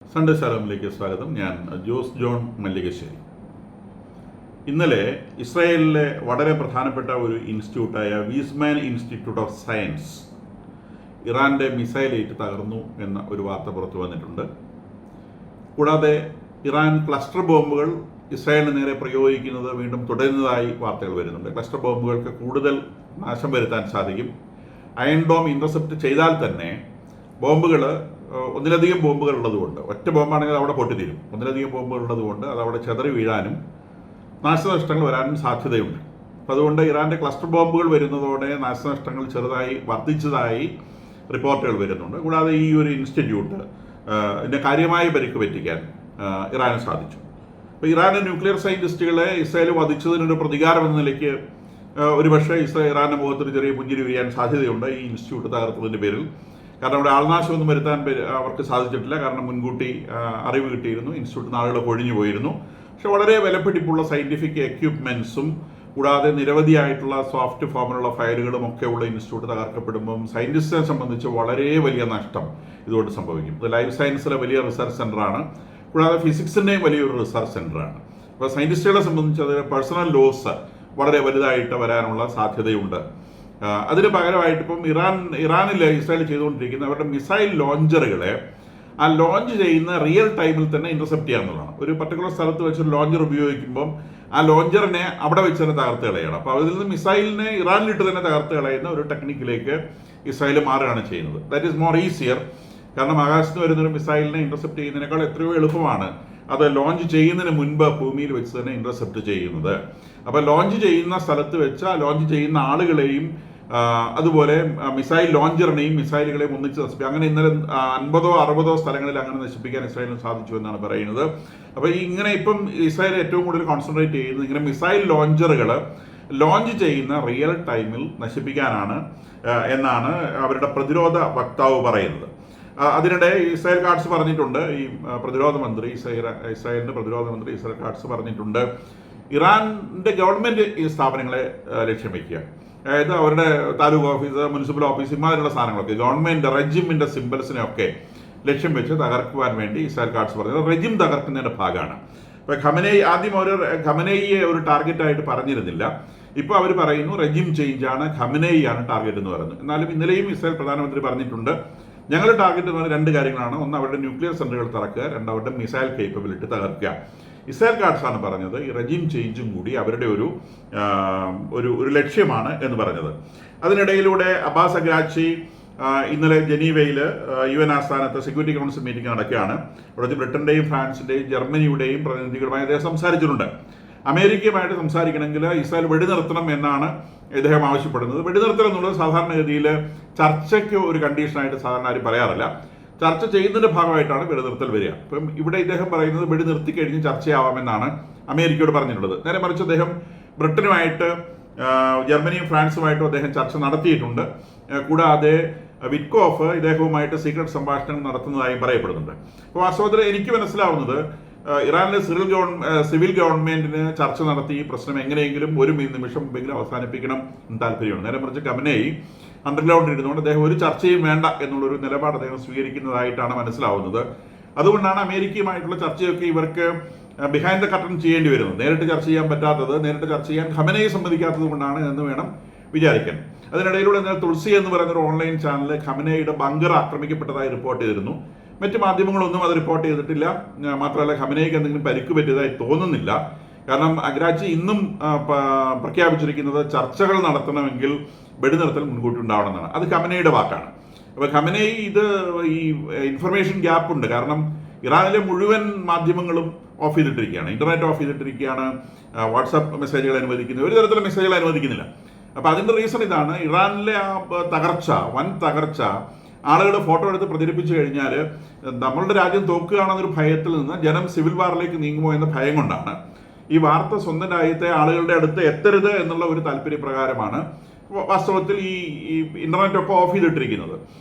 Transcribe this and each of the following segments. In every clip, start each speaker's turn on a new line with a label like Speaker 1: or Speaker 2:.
Speaker 1: Sunday ശാലോമിലേക്ക് സ്വാഗതം. ഞാൻ Jose John Mallikassery. ഇന്നലെ ഇസ്രായേലിലെ വളരെ പ്രധാനപ്പെട്ട ഒരു ഇൻസ്റ്റിറ്റ്യൂട്ടായ വീസ്മാൻ ഇൻസ്റ്റിറ്റ്യൂട്ട് ഓഫ് സയൻസ് ഇറാൻ്റെ മിസൈലേറ്റ് തകർന്നു എന്ന ഒരു വാർത്ത പുറത്തു വന്നിട്ടുണ്ട്. കൂടാതെ ഇറാൻ ക്ലസ്റ്റർ ബോംബുകൾ ഇസ്രായേലിന് നേരെ പ്രയോഗിക്കുന്നത് വീണ്ടും തുടരുന്നതായി വാർത്തകൾ വരുന്നുണ്ട്. ക്ലസ്റ്റർ ബോംബുകൾക്ക് കൂടുതൽ നാശം വരുത്താൻ സാധിക്കും. അയൺ ഡോം ഇൻ്റർസെപ്റ്റ് ചെയ്താൽ തന്നെ ബോംബുകൾ ഒന്നിലധികം ബോംബുകൾ ഉള്ളതുകൊണ്ട്, ഒറ്റ ബോംബാണെങ്കിൽ അവിടെ പൊട്ടിത്തീരും. ഒന്നിലധികം ബോംബുകൾ ഉള്ളതുകൊണ്ട് അത് അവിടെ ചെതറി വീഴാനും നാശനഷ്ടങ്ങൾ വരാനും സാധ്യതയുണ്ട്. അപ്പോൾ അതുകൊണ്ട് ഇറാൻ്റെ ക്ലസ്റ്റർ ബോംബുകൾ വരുന്നതോടെ നാശനഷ്ടങ്ങൾ ചെറുതായി വർദ്ധിച്ചതായി റിപ്പോർട്ടുകൾ വരുന്നുണ്ട്. കൂടാതെ ഈ ഒരു ഇൻസ്റ്റിറ്റ്യൂട്ട് ഇതിൻ്റെ കാര്യമായ പരിക്ക് പറ്റിക്കാൻ ഇറാന് സാധിച്ചു. അപ്പോൾ ഇറാൻ്റെ ന്യൂക്ലിയർ സയൻറ്റിസ്റ്റുകളെ ഇസ്രായേൽ വധിച്ചതിനൊരു പ്രതികാരം എന്ന നിലയ്ക്ക് ഒരുപക്ഷെ ഇറാൻ്റെ മുഖത്തൊരു ചെറിയ പുഞ്ചിരി വീഴാൻ സാധ്യതയുണ്ട് ഈ ഇൻസ്റ്റിറ്റ്യൂട്ട് തകർത്തതിൻ്റെ പേരിൽ. കാരണം അവിടെ ആൾനാശമൊന്നും വരുത്താൻ അവർക്ക് സാധിച്ചിട്ടില്ല. കാരണം മുൻകൂട്ടി അറിവ് കിട്ടിയിരുന്നു, ഇൻസ്റ്റിറ്റ്യൂട്ട് നാളുകൾ കൊഴിഞ്ഞു പോയിരുന്നു. പക്ഷെ വളരെ വിലപിടിപ്പുള്ള സയൻറ്റിഫിക് എക്യുപ്മെൻസും കൂടാതെ നിരവധിയായിട്ടുള്ള സോഫ്റ്റ് ഫോമിലുള്ള ഫയലുകളും ഒക്കെ ഉള്ള ഇൻസ്റ്റിറ്റ്യൂട്ട് തകർക്കപ്പെടുമ്പം സയൻറ്റിസ്റ്റിനെ സംബന്ധിച്ച് വളരെ വലിയ നഷ്ടം ഇതുകൊണ്ട് സംഭവിക്കും. ഇത് ലൈഫ് സയൻസിലെ വലിയ റിസർച്ച് സെൻ്ററാണ്. കൂടാതെ ഫിസിക്സിൻ്റെയും വലിയൊരു റിസർച്ച് സെൻ്ററാണ്. അപ്പോൾ സയൻറ്റിസ്റ്റുകളെ സംബന്ധിച്ച് അത് പേഴ്സണൽ ലോസ് വളരെ വലുതായിട്ട് വരാനുള്ള സാധ്യതയുണ്ട്. അതിന് പകരമായിട്ട് ഇപ്പം ഇറാനിൽ ഇസ്രായേൽ ചെയ്തുകൊണ്ടിരിക്കുന്ന അവരുടെ മിസൈൽ ലോഞ്ചറുകളെ ആ ലോഞ്ച് ചെയ്യുന്ന റിയൽ ടൈമിൽ തന്നെ ഇൻ്റർസെപ്റ്റ് ചെയ്യാവുന്നതാണ്. ഒരു പർട്ടിക്കുലർ സ്ഥലത്ത് വെച്ചൊരു ലോഞ്ചർ ഉപയോഗിക്കുമ്പം ആ ലോഞ്ചറിനെ അവിടെ വെച്ച് തന്നെ തകർത്ത് കളയണം. അപ്പോൾ അതിൽ നിന്ന് മിസൈലിനെ ഇറാനിലിട്ട് തന്നെ തകർത്ത് കളയുന്ന ഒരു ടെക്നിക്കിലേക്ക് ഇസ്രായേൽ മാറുകയാണ് ചെയ്യുന്നത്. That is more easier. കാരണം ആകാശത്ത് വരുന്നൊരു മിസൈലിനെ ഇൻ്റർസെപ്റ്റ് ചെയ്യുന്നതിനേക്കാൾ എത്രയോ എളുപ്പമാണ് അത് ലോഞ്ച് ചെയ്യുന്നതിന് മുൻപ് ഭൂമിയിൽ വെച്ച് തന്നെ ഇൻ്റർസെപ്റ്റ് ചെയ്യുന്നത്. അപ്പോൾ ലോഞ്ച് ചെയ്യുന്ന സ്ഥലത്ത് വെച്ച് ആ ലോഞ്ച് ചെയ്യുന്ന ആളുകളെയും അതുപോലെ മിസൈൽ ലോഞ്ചറിനെയും മിസൈലുകളെയും ഒന്നിച്ച് നശിപ്പിക്കും. അങ്ങനെ ഇന്നലെ 50-60 സ്ഥലങ്ങളിൽ അങ്ങനെ നശിപ്പിക്കാൻ ഇസ്രായേലിന് സാധിച്ചു എന്നാണ് പറയുന്നത്. അപ്പോൾ ഇങ്ങനെ ഇപ്പം ഇസ്രായേൽ ഏറ്റവും കൂടുതൽ കോൺസെൻട്രേറ്റ് ചെയ്യുന്നത് ഇങ്ങനെ മിസൈൽ ലോഞ്ചറുകൾ ലോഞ്ച് ചെയ്യുന്ന റിയൽ ടൈമിൽ നശിപ്പിക്കാനാണ് എന്നാണ് അവരുടെ പ്രതിരോധ വക്താവ് പറയുന്നത്. അതിനിടെ ഇസ്രായേൽ കാട്സ് പറഞ്ഞിട്ടുണ്ട്, ഈ പ്രതിരോധ മന്ത്രി ഇസ്രായേലിൻ്റെ പ്രതിരോധ മന്ത്രി ഇസ്രായേൽ കാട്സ് പറഞ്ഞിട്ടുണ്ട്, ഇറാൻ്റെ ഗവൺമെൻറ് ഈ സ്ഥാപനങ്ങളെ ലക്ഷ്യം വയ്ക്കുക. അതായത് അവരുടെ താലൂക്ക് ഓഫീസ്, മുനിസിപ്പൽ ഓഫീസ്, ഇമാതിരിയുള്ള സാധനങ്ങളൊക്കെ ഗവൺമെൻറ് റെജിമിൻ്റെ സിംബൽസിനെയൊക്കെ ലക്ഷ്യം വെച്ച് തകർക്കുവാൻ വേണ്ടി ഇസ്രായേൽ കാട്സ് പറഞ്ഞത് റെജിം തകർക്കുന്നതിൻ്റെ ഭാഗമാണ്. ഇപ്പോൾ ആദ്യം അവർ ഖമനേയിയെ ഒരു ടാർഗറ്റായിട്ട് പറഞ്ഞിരുന്നില്ല. ഇപ്പോൾ അവർ പറയുന്നു റെജിം ചേഞ്ചാണ്, ഖമനേയിയാണ് ടാർഗറ്റ് എന്ന് പറയുന്നത്. എന്നാലും ഇന്നലെയും ഇസ്രായേൽ പ്രധാനമന്ത്രി പറഞ്ഞിട്ടുണ്ട്, ഞങ്ങളുടെ ടാർഗറ്റ് എന്ന് പറഞ്ഞ 2 കാര്യങ്ങളാണ്. ഒന്ന് അവരുടെ ന്യൂക്ലിയർ സെൻ്ററുകൾ തകർക്കുക, 2 അവരുടെ മിസൈൽ കേപ്പബിലിറ്റി തകർക്കുക. ഇസ്രായേൽ കാട്സാണ് പറഞ്ഞത് ഈ റെജിം ചേഞ്ചും കൂടി അവരുടെ ഒരു ലക്ഷ്യമാണ് എന്ന് പറഞ്ഞത്. അതിനിടയിലൂടെ അബ്ബാസ് അഗ്രാച്ചി ഇന്നലെ ജനീവയിൽ UN ആസ്ഥാനത്ത് സെക്യൂരിറ്റി കൗൺസിൽ മീറ്റിംഗ് നടക്കുകയാണ്. ഇവിടെ ബ്രിട്ടൻ്റെയും ഫ്രാൻസിൻ്റെയും ജർമ്മനിയുടെയും പ്രതിനിധികളുമായി അദ്ദേഹം സംസാരിച്ചിട്ടുണ്ട്. അമേരിക്കയുമായിട്ട് സംസാരിക്കണമെങ്കിൽ ഇസ്രായേൽ വെടിനിർത്തണം എന്നാണ് ഇദ്ദേഹം ആവശ്യപ്പെടുന്നത്. വെടിനിർത്തൽ എന്നുള്ളത് സാധാരണഗതിയിൽ ചർച്ചയ്ക്ക് ഒരു കണ്ടീഷനായിട്ട് സാധാരണ ആരും പറയാറില്ല. ചർച്ച ചെയ്യുന്നതിൻ്റെ ഭാഗമായിട്ടാണ് വെടിനിർത്തൽ വരിക. ഇപ്പം ഇവിടെ ഇദ്ദേഹം പറയുന്നത് വെടിനിർത്തി കഴിഞ്ഞ് ചർച്ചയാവാമെന്നാണ് അമേരിക്കയോട് പറഞ്ഞിട്ടുള്ളത്. നേരെ മറിച്ച് അദ്ദേഹം ബ്രിട്ടനുമായിട്ട് ജർമ്മനിയും ഫ്രാൻസുമായിട്ടും അദ്ദേഹം ചർച്ച നടത്തിയിട്ടുണ്ട്. കൂടാതെ വിറ്റ്കോഫ് ഇദ്ദേഹവുമായിട്ട് സീക്രട്ട് സംഭാഷണം നടത്തുന്നതായും പറയപ്പെടുന്നുണ്ട്. അപ്പോൾ വാസ്തവത്തിൽ എനിക്ക് മനസ്സിലാവുന്നത് ഇറാനിലെ സിവിൽ ഗവൺമെൻറ്റിന് ചർച്ച നടത്തി ഈ പ്രശ്നം എങ്ങനെയെങ്കിലും ഒരു നിമിഷം മുമ്പെങ്കിലും അവസാനിപ്പിക്കണം എന്ന് താല്പര്യമാണ്. നേരെ മറിച്ച് ഖമനേയി അണ്ടർഗ്രൗണ്ടിൽ ഇരുന്നുകൊണ്ട് അദ്ദേഹം ഒരു ചർച്ചയും വേണ്ട എന്നുള്ളൊരു നിലപാട് അദ്ദേഹം സ്വീകരിക്കുന്നതായിട്ടാണ് മനസ്സിലാവുന്നത്. അതുകൊണ്ടാണ് അമേരിക്കയുമായിട്ടുള്ള ചർച്ചയൊക്കെ ഇവർക്ക് ബിഹൈൻഡ് ദ കർട്ടൻ ചെയ്യേണ്ടി വരുന്നത്. നേരിട്ട് ചർച്ച ചെയ്യാൻ പറ്റാത്തത്, നേരിട്ട് ചർച്ച ചെയ്യാൻ ഖമനേയി സമ്മതിക്കാത്തത് കൊണ്ടാണ് എന്ന് വേണം വിചാരിക്കാൻ. അതിനിടയിലൂടെ തുൾസി എന്ന് പറയുന്നൊരു ഓൺലൈൻ ചാനൽ ഖമനേയിയുടെ ബങ്കർ ആക്രമിക്കപ്പെട്ടതായി റിപ്പോർട്ട് ചെയ്തിരുന്നു. മറ്റ് മാധ്യമങ്ങളൊന്നും അത് റിപ്പോർട്ട് ചെയ്തിട്ടില്ല. മാത്രമല്ല ഖമനേയിക്ക് എന്തെങ്കിലും പരിക്ക് പറ്റിയതായി തോന്നുന്നില്ല. കാരണം അഗ്രാച്ചി ഇന്നും പ്രഖ്യാപിച്ചിരിക്കുന്നത് ചർച്ചകൾ നടത്തണമെങ്കിൽ വെടിനിർത്തൽ മുൻകൂട്ടി ഉണ്ടാവണമെന്നാണ്. അത് ഖമനേയിയുടെ വാക്കാണ്. അപ്പോൾ ഖമനേയി ഈ ഇൻഫർമേഷൻ ഗ്യാപ്പ് ഉണ്ട്. കാരണം ഇറാനിലെ മുഴുവൻ മാധ്യമങ്ങളും ഓഫ് ചെയ്തിട്ടിരിക്കുകയാണ്, ഇൻ്റർനെറ്റ് ഓഫ് ചെയ്തിട്ടിരിക്കുകയാണ്, വാട്സാപ്പ് മെസ്സേജുകൾ അനുവദിക്കുന്നു, ഒരു തരത്തിലുള്ള മെസ്സേജുകൾ അനുവദിക്കുന്നില്ല. അപ്പോൾ അതിൻ്റെ റീസൺ ഇതാണ്, ഇറാനിലെ ആ വൻ തകർച്ച ആളുകൾ ഫോട്ടോ എടുത്ത് പ്രചരിപ്പിച്ചു കഴിഞ്ഞാൽ നമ്മളുടെ രാജ്യം തോക്കുകയാണെന്നൊരു ഭയത്തിൽ നിന്ന് ജനം സിവിൽ വാറിലേക്ക് നീങ്ങുമോ എന്ന ഭയം കൊണ്ടാണ് ഈ വാർത്ത സ്വന്തം രാജ്യത്തെ ആളുകളുടെ അടുത്ത് എത്തരുത് എന്നുള്ള ഒരു താല്പര്യപ്രകാരമാണ് വാസ്തവത്തിൽ ഈ ഇൻ്റർനെറ്റൊക്കെ ഓഫ് ചെയ്തിട്ടിരിക്കുന്നത്.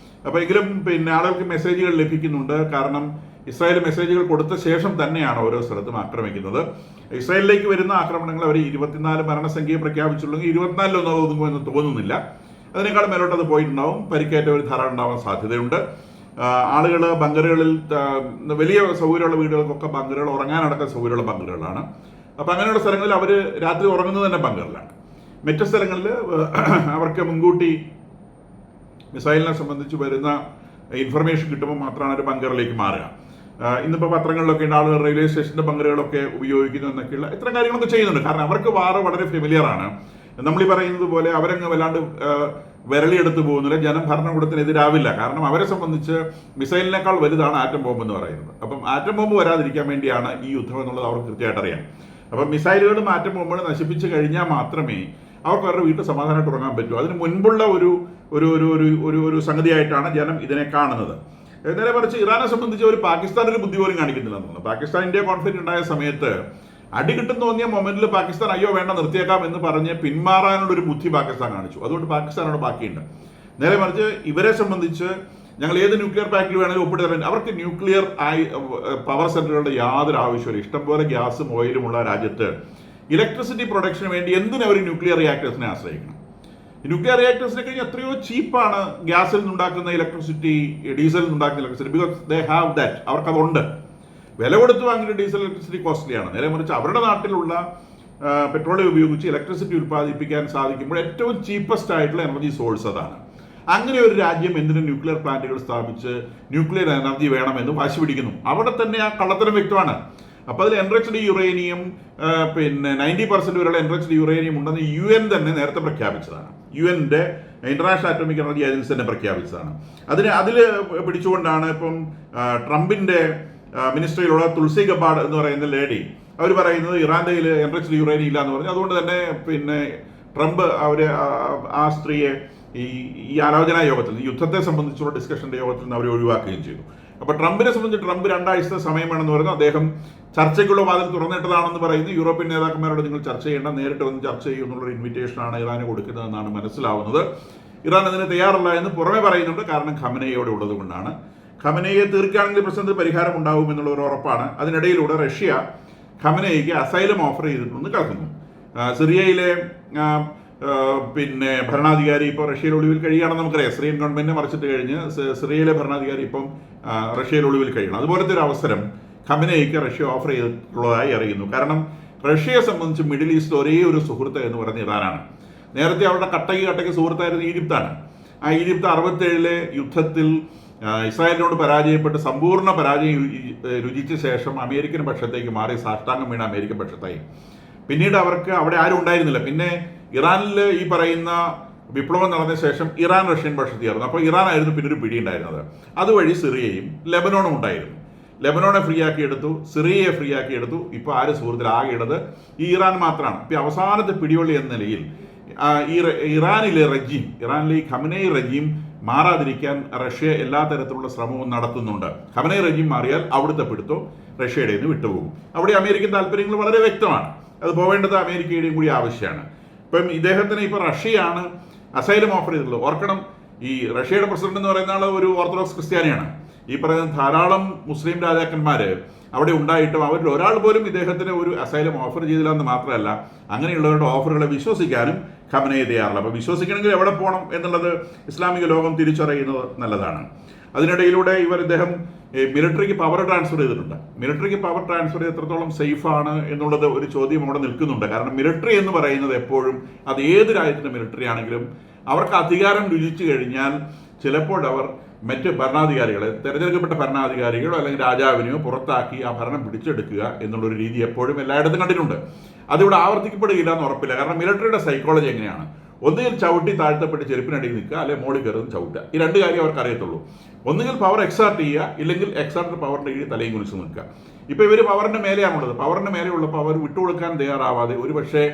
Speaker 1: അപ്പോൾ എങ്കിലും ആളുകൾക്ക് മെസ്സേജുകൾ ലഭിക്കുന്നുണ്ട്. കാരണം ഇസ്രായേൽ മെസ്സേജുകൾ കൊടുത്ത ശേഷം തന്നെയാണ് ഓരോ സ്ഥലത്തും ആക്രമിക്കുന്നത്. ഇസ്രായേലിലേക്ക് വരുന്ന ആക്രമണങ്ങൾ അവർ 24 മരണസംഖ്യയെ പ്രഖ്യാപിച്ചുള്ളെങ്കിൽ 24 ഒതുങ്ങുമെന്ന് തോന്നുന്നില്ല. അതിനേക്കാൾ മേലോട്ട് അത് പോയിട്ടുണ്ടാവും. പരിക്കേറ്റവർ ധാരാളം ഉണ്ടാവാൻ സാധ്യതയുണ്ട്. ആളുകൾ ബങ്കറുകളിൽ വലിയ സൗകര്യമുള്ള വീടുകൾക്കൊക്കെ ബങ്കറുകൾ ഉറങ്ങാനടക്കം സൗകര്യമുള്ള ബങ്കറുകളാണ്. അപ്പോൾ അങ്ങനെയുള്ള സ്ഥലങ്ങളിൽ അവർ രാത്രി ഉറങ്ങുന്നത് തന്നെ ബങ്കറിലാണ്. മറ്റു സ്ഥലങ്ങളിൽ അവർക്ക് മുൻകൂട്ടി മിസൈലിനെ സംബന്ധിച്ച് വരുന്ന ഇൻഫർമേഷൻ കിട്ടുമ്പോൾ മാത്രമാണ് ഒരു ബങ്കറിലേക്ക് മാറുക. ഇന്നിപ്പോൾ പത്രങ്ങളിലൊക്കെ ഉണ്ട് ആളുകൾ റെയിൽവേ സ്റ്റേഷൻ്റെ ബങ്കറുകളൊക്കെ ഉപയോഗിക്കുന്നു എന്നൊക്കെയുള്ള ഇത്തരം കാര്യങ്ങളൊക്കെ ചെയ്യുന്നുണ്ട്. കാരണം അവർക്ക് വാറ് വളരെ ഫെമിലിയറാണ്. നമ്മളീ പറയുന്നത് പോലെ അവരങ്ങ് വല്ലാണ്ട് വിരളിയെടുത്ത് പോകുന്നില്ല, ജനം ഭരണകൂടത്തിനെതിരാവില്ല. കാരണം അവരെ സംബന്ധിച്ച് മിസൈലിനേക്കാൾ വലുതാണ് ആറ്റം ബോംബ് എന്ന് പറയുന്നത്. അപ്പം ആറ്റം ബോംബ് വരാതിരിക്കാൻ വേണ്ടിയാണ് ഈ യുദ്ധം എന്നുള്ളത് അവർക്ക് കൃത്യമായിട്ട് അറിയാം. അപ്പം മിസൈലുകളും ആറ്റം ബോംബുകളും നശിപ്പിച്ച് കഴിഞ്ഞാൽ മാത്രമേ അവർക്ക് അവരുടെ വീട്ടിൽ സമാധാനമായിട്ട് ഉറങ്ങാൻ പറ്റൂ. അതിന് മുൻപുള്ള ഒരു ഒരു ഒരു ഒരു ഒരു സംഗതിയായിട്ടാണ് ജനം ഇതിനെ കാണുന്നത്. നേരെ മറിച്ച് ഇറാനെ സംബന്ധിച്ച് ഒരു പാകിസ്ഥാനിൽ ബുദ്ധി പോലും കാണിക്കുന്നില്ലെന്ന് തോന്നുന്നു. പാകിസ്ഥാൻ ഇന്ത്യ കോൺഫ്ലിക്റ്റ് ഉണ്ടായ സമയത്ത് അടി കിട്ടും തോന്നിയ മൊമെന്റിൽ പാകിസ്ഥാൻ അയ്യോ വേണ്ട നിർത്തിയേക്കാം എന്ന് പറഞ്ഞ് പിന്മാറാനുള്ളൊരു ബുദ്ധി പാകിസ്ഥാൻ കാണിച്ചു. അതുകൊണ്ട് പാകിസ്ഥാനോട് ബാക്കിയുണ്ട്. നേരെ മറിച്ച് ഇവരെ സംബന്ധിച്ച് ഞങ്ങൾ ഏത് ന്യൂക്ലിയർ പാക്റ്റിൽ വേണമെങ്കിലും ഒപ്പിട്ട് അവർക്ക് ന്യൂക്ലിയർ പവർ സെന്ററുകളുടെ യാതൊരു ആവശ്യമില്ല. ഇഷ്ടംപോലെ ഗ്യാസും ഓയിലും ഉള്ള രാജ്യത്ത് ഇലക്ട്രിസിറ്റി പ്രൊഡക്ഷന് വേണ്ടി എന്തിനും അവർ ന്യൂക്ലിയർ റിയാക്ടേഴ്സിനെ ആശ്രയിക്കണം. ന്യൂക്ലിയർ റിയാക്ടേഴ്സിനെ കഴിഞ്ഞ് എത്രയോ ചീപ്പാണ് ഗ്യാസിൽ നിന്നുണ്ടാക്കുന്ന ഇലക്ട്രിസിറ്റി, ഡീസലിൽ നിന്നുണ്ടാക്കുന്ന electricity. Because they have that, അവർക്കതുണ്ട്. വില കൊടുത്ത് വാങ്ങിയ ഡീസൽ ഇലക്ട്രിസിറ്റി കോസ്റ്റ്ലിയാണ്. നേരെ മറിച്ച് അവരുടെ നാട്ടിലുള്ള പെട്രോളിയം ഉപയോഗിച്ച് ഇലക്ട്രിസിറ്റി ഉൽപ്പാദിപ്പിക്കാൻ സാധിക്കുമ്പോൾ ഏറ്റവും ചീപ്പസ്റ്റ് ആയിട്ടുള്ള എനർജി സോഴ്സ് അതാണ്. അങ്ങനെ ഒരു രാജ്യം എന്തിനും ന്യൂക്ലിയർ പ്ലാന്റുകൾ സ്ഥാപിച്ച് ന്യൂക്ലിയർ എനർജി വേണമെന്ന് വാശി പിടിക്കുന്നു. അവിടെ തന്നെ ആ കള്ളത്തരം വ്യക്തമാണ്. അപ്പോൾ അതിൽ എൻറിച്ച്ഡ് യുറേനിയം 90% വരെയുള്ള എൻറിച്ച്ഡ് യുറേനിയം ഉണ്ടെന്ന് UN തന്നെ നേരത്തെ പ്രഖ്യാപിച്ചതാണ്. UNന്റെ ഇന്റർനാഷണൽ ആറ്റോമിക് എനർജി ഏജൻസി തന്നെ പ്രഖ്യാപിച്ചതാണ്. അതിൽ പിടിച്ചുകൊണ്ടാണ് ഇപ്പം ട്രംപിന്റെ മിനിസ്ട്രിയിലുള്ള തുൾസി ഗബാർഡ് എന്ന് പറയുന്ന ലേഡി അവർ പറയുന്നത് ഇറാൻ്റെ കയ്യിൽ എൻറിച്ച്ഡ് യുറേനിയം ഇല്ല എന്ന് പറഞ്ഞു. അതുകൊണ്ട് തന്നെ ട്രംപ് ആ സ്ത്രീയെ ഈ ആലോചനാ യോഗത്തിൽ, യുദ്ധത്തെ സംബന്ധിച്ചുള്ള ഡിസ്കഷന്റെ യോഗത്തിൽ നിന്ന് അവർ ഒഴിവാക്കുകയും ചെയ്തു. അപ്പോൾ ട്രംപിനെ സംബന്ധിച്ച് ട്രംപ് 2 ആഴ്ചത്തെ സമയമാണെന്ന് പറഞ്ഞു. അദ്ദേഹം ചർച്ചയ്ക്കുള്ള വാതിൽ തുറന്നിട്ടതാണെന്ന് പറയുന്നു. യൂറോപ്യൻ നേതാക്കന്മാരോട് നിങ്ങൾ ചർച്ച ചെയ്യേണ്ട, നേരിട്ട് വന്ന് ചർച്ച ചെയ്യുമെന്നുള്ളൊരു ഇൻവിറ്റേഷനാണ് ഇറാന് കൊടുക്കുന്നതെന്നാണ് മനസ്സിലാവുന്നത്. ഇറാൻ അതിന് തയ്യാറല്ല എന്ന് പുറമെ പറയുന്നുണ്ട്. കാരണം ഖമനേയോടെ ഉള്ളത് കൊണ്ടാണ്. ഖമനയെ തീർക്കുകയാണെങ്കിൽ പ്രശ്നത്തിൽ പരിഹാരം ഉണ്ടാവും എന്നുള്ള ഒരു ഉറപ്പാണ്. അതിനിടയിലൂടെ റഷ്യ ഖമനയ്ക്ക് അസൈലം ഓഫർ ചെയ്തിട്ടുണ്ടെന്ന് കേൾക്കുന്നു. സിറിയയിലെ ഭരണാധികാരി ഇപ്പോൾ റഷ്യയിൽ ഒളിവിൽ കഴിയുകയാണെന്ന് നമുക്കറിയാം. സിറിയൻ ഗവൺമെന്റിനെ മറിച്ചിട്ട് കഴിഞ്ഞ് സിറിയയിലെ ഭരണാധികാരി ഇപ്പം റഷ്യയിൽ ഒളിവിൽ കഴിയണം. അതുപോലത്തെ ഒരു അവസരം ഖമനയ്ക്ക് റഷ്യ ഓഫർ ചെയ്തിട്ടുള്ളതായി അറിയുന്നു. കാരണം റഷ്യയെ സംബന്ധിച്ച് മിഡിൽ ഈസ്റ്റ് ഒരേ ഒരു സുഹൃത്ത് എന്ന് പറയുന്നത് ഇറാനാണ്. നേരത്തെ അവരുടെ കട്ടയ്ക്ക് സുഹൃത്തായിരുന്ന ഈജിപ്താണ്. ആ ഈജിപ്ത് 67 യുദ്ധത്തിൽ ഇസ്രായേലിനോട് പരാജയപ്പെട്ട് സമ്പൂർണ്ണ പരാജയം രുചിച്ച ശേഷം അമേരിക്കൻ പക്ഷത്തേക്ക് മാറി സാഷ്ടാംഗം വീണ അമേരിക്കൻ പക്ഷത്തായി. പിന്നീട് അവർക്ക് അവിടെ ആരും ഉണ്ടായിരുന്നില്ല. പിന്നെ ഇറാനിൽ ഈ പറയുന്ന വിപ്ലവം നടന്ന ശേഷം ഇറാൻ റഷ്യൻ പക്ഷത്തിയായിരുന്നു. അപ്പോൾ ഇറാനായിരുന്നു പിന്നെ ഒരു പിടി ഉണ്ടായിരുന്നത്. അതുവഴി സിറിയയും ലെബനോണും ഉണ്ടായിരുന്നു. ലെബനോണെ ഫ്രീ ആക്കി എടുത്തു, സിറിയയെ ഫ്രീ ആക്കി എടുത്തു. ഇപ്പോൾ ആര് സുഹൃത്തിൽ ആകെ ഇടത് ഈ ഇറാൻ മാത്രമാണ്. ഇപ്പോൾ അവസാനത്തെ പിടിവള്ളി എന്ന നിലയിൽ ഇറാനിലെ ഈ ഖമനൈ റെജീം മാറാതിരിക്കാൻ റഷ്യ എല്ലാ തരത്തിലുള്ള ശ്രമവും നടത്തുന്നുണ്ട്. ഖമനൈ റെജീം മാറിയാൽ അവിടുത്തെ പിടുത്തം റഷ്യയുടെ നിന്ന് വിട്ടുപോകും. അവിടെ അമേരിക്കൻ താല്പര്യങ്ങൾ വളരെ വ്യക്തമാണ്. അത് പോവേണ്ടത് അമേരിക്കയുടെയും കൂടി ആവശ്യമാണ്. ഇപ്പം ഇദ്ദേഹത്തിന് ഇപ്പോൾ റഷ്യയാണ് അസൈലം ഓഫർ ചെയ്തിട്ടുള്ളത്. ഓർക്കണം, ഈ റഷ്യയുടെ പ്രസിഡന്റ് എന്ന് പറയുന്ന ആൾ ഒരു ഓർത്തഡോക്സ് ക്രിസ്ത്യാനിയാണ്. ഈ പറയുന്ന ധാരാളം മുസ്ലിം രാജാക്കന്മാർ അവിടെ ഉണ്ടായിട്ടും അവരിൽ ഒരാൾ പോലും ഇദ്ദേഹത്തിന് ഒരു അസൈലം ഓഫർ ചെയ്തില്ല എന്ന് മാത്രമല്ല, അങ്ങനെയുള്ളവരുടെ ഓഫറുകളെ വിശ്വസിക്കാനും ഖമനയെ തയ്യാറില്ല. അപ്പോൾ വിശ്വസിക്കണമെങ്കിൽ എവിടെ പോകണം എന്നുള്ളത് ഇസ്ലാമിക ലോകം തിരിച്ചറിയുന്നത് നല്ലതാണ്. അതിനിടയിലൂടെ ഇദ്ദേഹം മിലിറ്ററിക്ക് പവർ ട്രാൻസ്ഫർ ചെയ്തിട്ടുണ്ട്. മിലിറ്ററിക്ക് പവർ ട്രാൻസ്ഫർ ചെയ്ത് എത്രത്തോളം സേഫാണ് എന്നുള്ളത് ഒരു ചോദ്യം അവിടെ നിൽക്കുന്നുണ്ട്. കാരണം മിലിറ്ററി എന്ന് പറയുന്നത് എപ്പോഴും അത് ഏത് രാജ്യത്തിൻ്റെ മിലിറ്ററി ആണെങ്കിലും അവർക്ക് അധികാരം രുചിച്ചു കഴിഞ്ഞാൽ ചിലപ്പോൾ അവർ മറ്റ് ഭരണാധികാരികളെ, തിരഞ്ഞെടുക്കപ്പെട്ട ഭരണാധികാരികളോ അല്ലെങ്കിൽ രാജാവിനെയോ പുറത്താക്കി ആ ഭരണം പിടിച്ചെടുക്കുക എന്നുള്ളൊരു രീതി എപ്പോഴും എല്ലായിടത്തും കണ്ടിട്ടുണ്ട്. അതിവിടെ ആവർത്തിക്കപ്പെടുകയില്ല എന്ന് ഉറപ്പില്ല. കാരണം മിലിറ്ററിയുടെ സൈക്കോളജി എങ്ങനെയാണ്? ഒന്നുകിൽ ചവിട്ടി താഴ്ത്തപ്പെട്ട് ചെരുപ്പിനടിയിൽ നിൽക്കുക, അല്ലെങ്കിൽ മോളിൽ കയറുന്ന ചവിട്ടുക. ഈ 2 കാര്യം അവർക്ക് അറിയത്തുള്ളൂ. ഒന്നുകിൽ പവർ എക്സാർട്ട് ചെയ്യുക, ഇല്ലെങ്കിൽ എക്സാർട്ട് പവറിൻ്റെ കീഴിൽ തലയും കുറിച്ച് നിൽക്കുക. ഇപ്പോൾ ഇവർ പവറിൻ്റെ മേലെയാണുള്ളത്. പവറിൻ്റെ മേലെയുള്ളപ്പോൾ അവർ വിട്ടുകൊടുക്കാൻ തയ്യാറാവാതെ ഒരുപക്ഷെ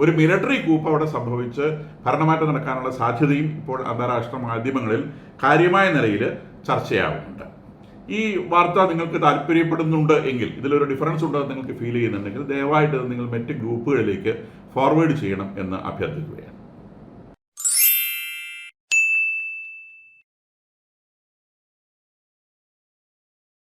Speaker 1: ഒരു മിലിറ്ററി കൂപ്പ് അവിടെ സംഭവിച്ച് ഭരണമാറ്റം നടക്കാനുള്ള സാധ്യതയും ഇപ്പോൾ അന്താരാഷ്ട്ര മാധ്യമങ്ങളിൽ കാര്യമായ നിലയിൽ ചർച്ചയാവുന്നുണ്ട്. ഈ വാർത്ത നിങ്ങൾക്ക് താല്പര്യപ്പെടുന്നുണ്ട് എങ്കിൽ, ഇതിലൊരു ഡിഫറൻസ് ഉണ്ടെന്ന് നിങ്ങൾക്ക് ഫീൽ ചെയ്യുന്നുണ്ടെങ്കിൽ ദയവായിട്ട് നിങ്ങൾ മറ്റ് ഗ്രൂപ്പുകളിലേക്ക് ഫോർവേഡ് ചെയ്യണം എന്ന് അഭ്യർത്ഥിക്കുകയാണ്.